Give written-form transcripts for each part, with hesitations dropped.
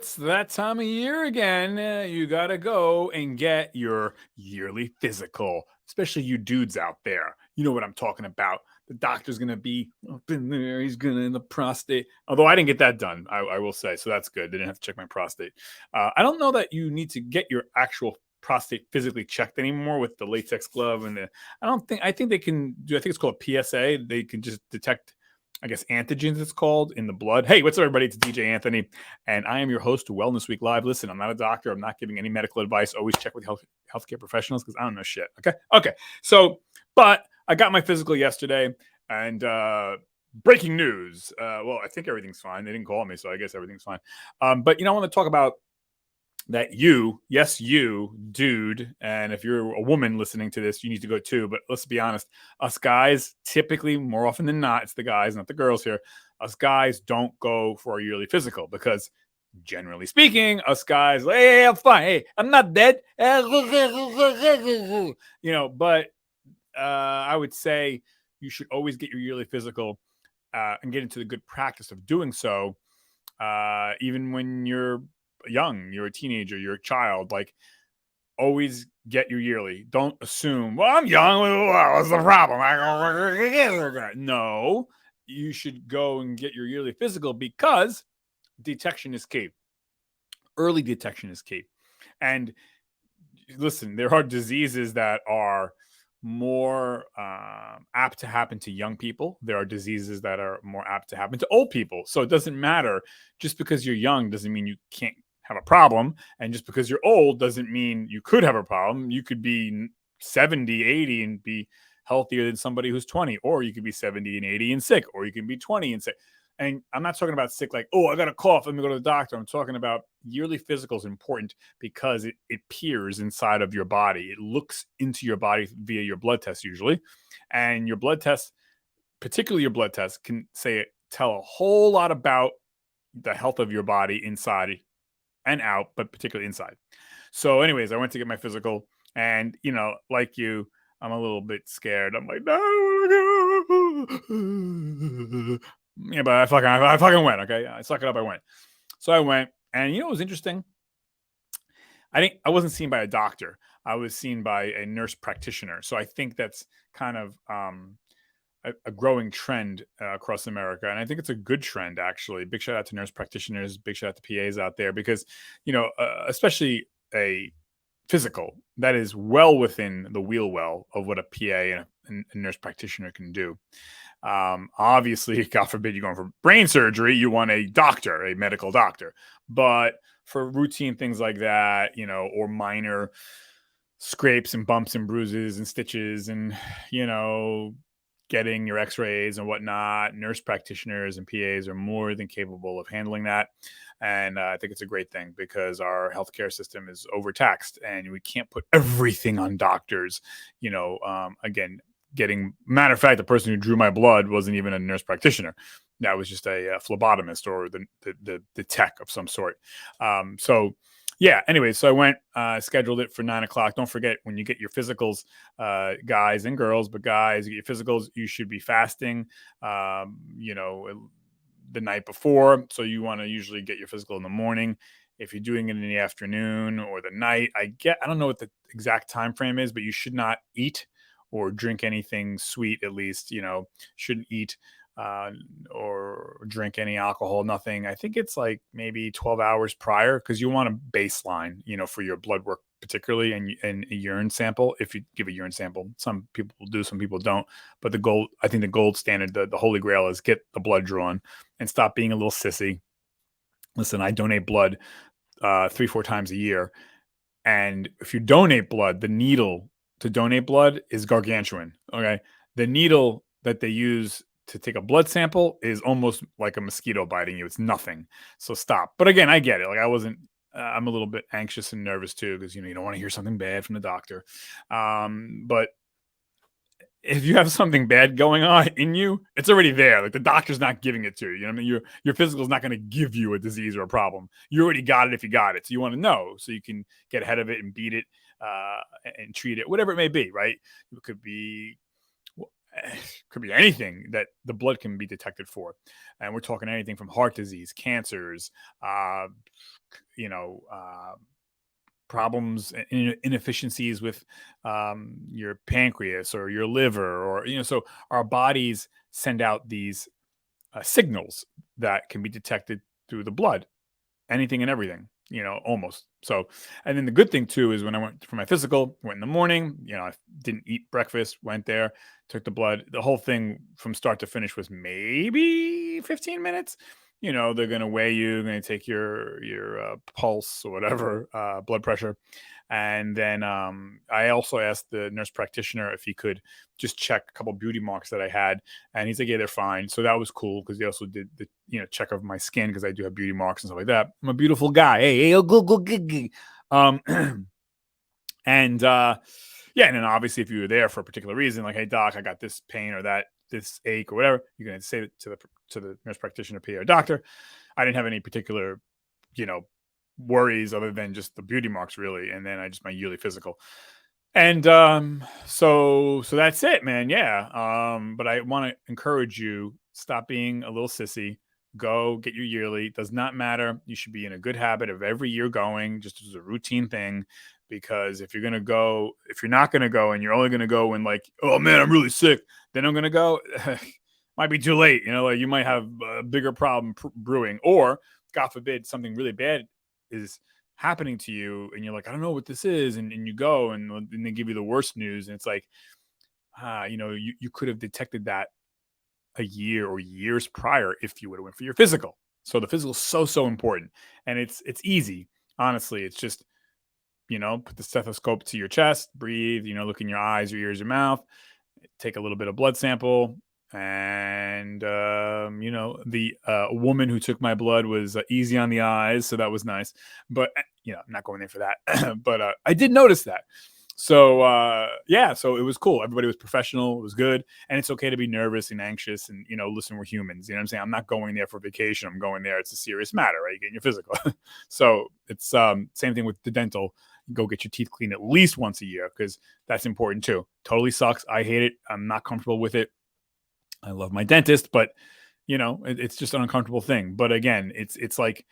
it's that time of year again. You got to go and get your yearly physical, especially you dudes out there. You know what I'm talking about. The doctor's going to be up in there. He's going to in the prostate. Although I didn't get that done, I will say. So that's good. They didn't have to check my prostate. I don't know that you need to get your actual prostate physically checked anymore with the latex glove and I think they can do. I think it's called PSA. They can just detect, I guess, antigens, it's called, in the blood. Hey, what's up, everybody? It's DJ Anthony, and I am your host to Wellness Week Live. Listen, I'm not a doctor. I'm not giving any medical advice. Always check with healthcare professionals because I don't know shit. Okay. So, but I got my physical yesterday, and breaking news. Well, I think everything's fine. They didn't call me, so I guess everything's fine. But I want to talk about that yes, you, dude, and if you're a woman listening to this, you need to go too. But let's be honest, us guys, typically, more often than not, it's the guys, not the girls here. Us guys don't go for a yearly physical because, generally speaking, us guys, hey, I'm fine. Hey, I'm not dead. But I would say you should always get your yearly physical and get into the good practice of doing so, even when you're young, you're a teenager, you're a child. Like, always get your yearly. Don't assume, well, I'm young, what's the problem? No, you should go and get your yearly physical because detection is key. Early detection is key. And listen, there are diseases that are more apt to happen to young people. There are diseases that are more apt to happen to old people. So it doesn't matter. Just because you're young doesn't mean you can't have a problem. And just because you're old doesn't mean you could have a problem. You could be 70, 80 and be healthier than somebody who's 20, or you could be 70 and 80 and sick, or you can be 20 and sick. And I'm not talking about sick like, oh, I got a cough, let me go to the doctor. I'm talking about yearly physical is important because it peers inside of your body. It looks into your body via your blood test usually. And your blood test, particularly your blood test, can tell a whole lot about the health of your body inside and out, but particularly inside. So anyways, I went to get my physical, and like you, I'm a little bit scared. I'm like, no. Yeah, but I fucking went. Okay, I suck it up. I went. So I went, and what was interesting? I wasn't seen by a doctor. I was seen by a nurse practitioner. So I think that's kind of a growing trend across America, and I think it's a good trend actually. Big shout out to nurse practitioners. Big shout out to PAs out there because especially a physical that is well within the wheel well of what a PA and a nurse practitioner can do. Obviously, God forbid you're going for brain surgery, you want a doctor, a medical doctor. But for routine things like that, or minor scrapes and bumps and bruises and stitches and, getting your x-rays and whatnot, nurse practitioners and PAs are more than capable of handling that. And I think it's a great thing because our healthcare system is overtaxed and we can't put everything on doctors. Again, matter of fact, the person who drew my blood wasn't even a nurse practitioner. That was just a phlebotomist or the tech of some sort. So yeah, anyway, so I went, scheduled it for 9:00. Don't forget, when you get your physicals, guys and girls, but guys, you get your physicals, you should be fasting, the night before. So you want to usually get your physical in the morning. If you're doing it in the afternoon or the night, I don't know what the exact time frame is, but you should not eat or drink anything sweet, at least. Shouldn't eat or drink any alcohol, nothing. I think it's like maybe 12 hours prior because you want a baseline, for your blood work, particularly and a urine sample. If you give a urine sample, some people do, some people don't. But I think the gold standard, the holy grail is get the blood drawn and stop being a little sissy. Listen, I donate blood 3-4 times a year. And if you donate blood, the needle to donate blood is gargantuan. Okay. The needle that they use to take a blood sample is almost like a mosquito biting you. It's nothing. So stop. But again, I get it. Like I'm a little bit anxious and nervous too, because, you don't want to hear something bad from the doctor. But if you have something bad going on in you, it's already there. Like, the doctor's not giving it to you. You know what I mean? Your physical is not going to give you a disease or a problem. You already got it if you got it. So you want to know so you can get ahead of it and beat it and treat it, whatever it may be, right? It could be could be anything that the blood can be detected for. And we're talking anything from heart disease, cancers, uh, you know, problems, inefficiencies with your pancreas or your liver, or, so our bodies send out these signals that can be detected through the blood, anything and everything, almost. So, and then the good thing too is when I went for my physical, went in the morning, I didn't eat breakfast, went there, took the blood. The whole thing from start to finish was maybe 15 minutes. They're going to weigh you, going to take your pulse or whatever, blood pressure. And then I also asked the nurse practitioner if he could just check a couple beauty marks that I had, and he's like, "Yeah, they're fine." So that was cool because they also did the check of my skin because I do have beauty marks and stuff like that. I'm a beautiful guy. Hey, oh, go. Um, and yeah, and then obviously if you were there for a particular reason, like, "Hey doc, I got this pain or this ache or whatever," you're gonna say it to the nurse practitioner, PA, or doctor. I didn't have any particular, you know, worries other than just the beauty marks, really, and then I just my yearly physical. And so that's it, man. Yeah. But I want to encourage you, stop being a little sissy. Go get your yearly. Does not matter. You should be in a good habit of every year going, just as a routine thing. Because if you're not gonna go and you're only gonna go when, like, oh man, I'm really sick, then I'm gonna go, might be too late. Like, you might have a bigger problem brewing, or God forbid something really bad is happening to you and you're like, I don't know what this is, and you go and they give you the worst news, and it's like, you could have detected that a year or years prior if you would have went for your physical. So the physical is so important, and it's easy. Honestly, it's just, put the stethoscope to your chest, breathe, look in your eyes, your ears, your mouth, take a little bit of blood sample. And the woman who took my blood was easy on the eyes, so that was nice. But I'm not going in for that. But I did notice that. So yeah, so it was cool. Everybody was professional. It was good, and it's okay to be nervous and anxious. And listen, we're humans. You know what I'm saying? I'm not going there for vacation. I'm going there. It's a serious matter, right? You're getting your physical. So it's same thing with the dental. Go get your teeth cleaned at least once a year, because that's important too. Totally sucks. I hate it. I'm not comfortable with it. I love my dentist, but it's just an uncomfortable thing. But again, it's like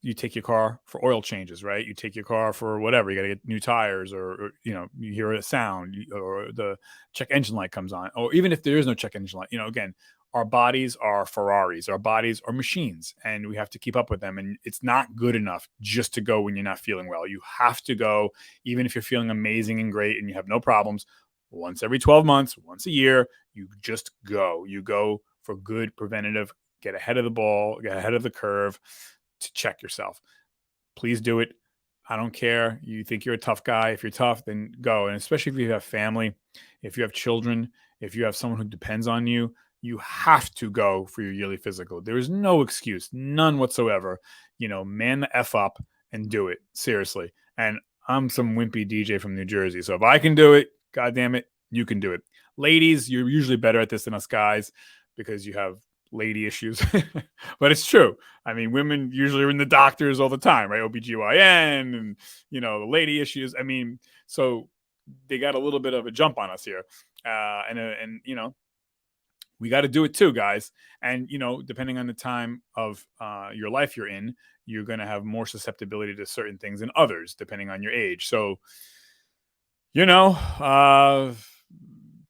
you take your car for oil changes, right? You take your car for whatever. You got to get new tires, or you hear a sound, or the check engine light comes on, or even if there is no check engine light, again, our bodies are Ferraris, our bodies are machines, and we have to keep up with them. And it's not good enough just to go when you're not feeling well. You have to go, even if you're feeling amazing and great and you have no problems, once every 12 months, once a year. You just go. You go for good preventative, get ahead of the ball, get ahead of the curve to check yourself. Please do it. I don't care. You think you're a tough guy. If you're tough, then go. And especially if you have family, if you have children, if you have someone who depends on you, you have to go for your yearly physical. There is no excuse, none whatsoever. Man the F up and do it. Seriously. And I'm some wimpy DJ from New Jersey. So if I can do it, God damn it, you can do it. Ladies, you're usually better at this than us guys because you have lady issues. But it's true. I mean, women usually are in the doctors all the time, right? OBGYN and, the lady issues. I mean, so they got a little bit of a jump on us here. And we got to do it too, guys. And, depending on the time of your life you're in, you're going to have more susceptibility to certain things than others, depending on your age. So,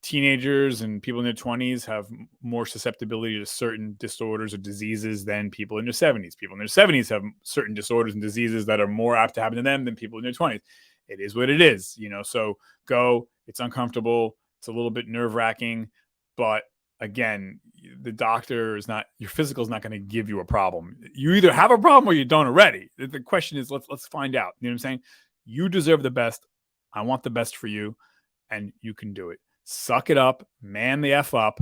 teenagers and people in their 20s have more susceptibility to certain disorders or diseases than people in their 70s. People in their 70s have certain disorders and diseases that are more apt to happen to them than people in their 20s. It is what it is, so go. It's uncomfortable. It's a little bit nerve-wracking, but again, the doctor is not, your physical is not going to give you a problem. You either have a problem or you don't already. The question is, let's find out. You know what I'm saying? You deserve the best. I want the best for you, and you can do it. Suck it up, man the F up,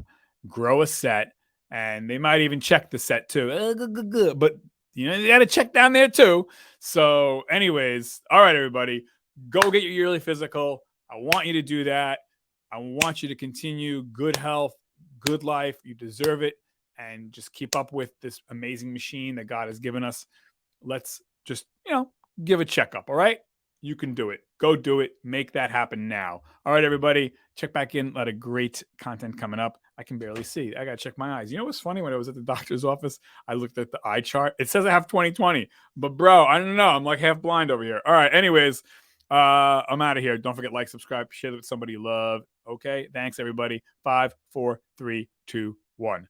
grow a set, and they might even check the set too. But you got to check down there too. So anyways, all right, everybody, go get your yearly physical. I want you to do that. I want you to continue good health, good life. You deserve it. And just keep up with this amazing machine that God has given us. Let's just, give a checkup. All right. You can do it. Go do it. Make that happen now. All right, everybody. Check back in. A lot of great content coming up. I can barely see. I got to check my eyes. You know what's funny? When I was at the doctor's office, I looked at the eye chart. It says I have 20/20, but bro, I don't know. I'm like half blind over here. All right. Anyways, I'm out of here. Don't forget, like, subscribe, share it with somebody you love. Okay. Thanks, everybody. 5, 4, 3, 2, 1.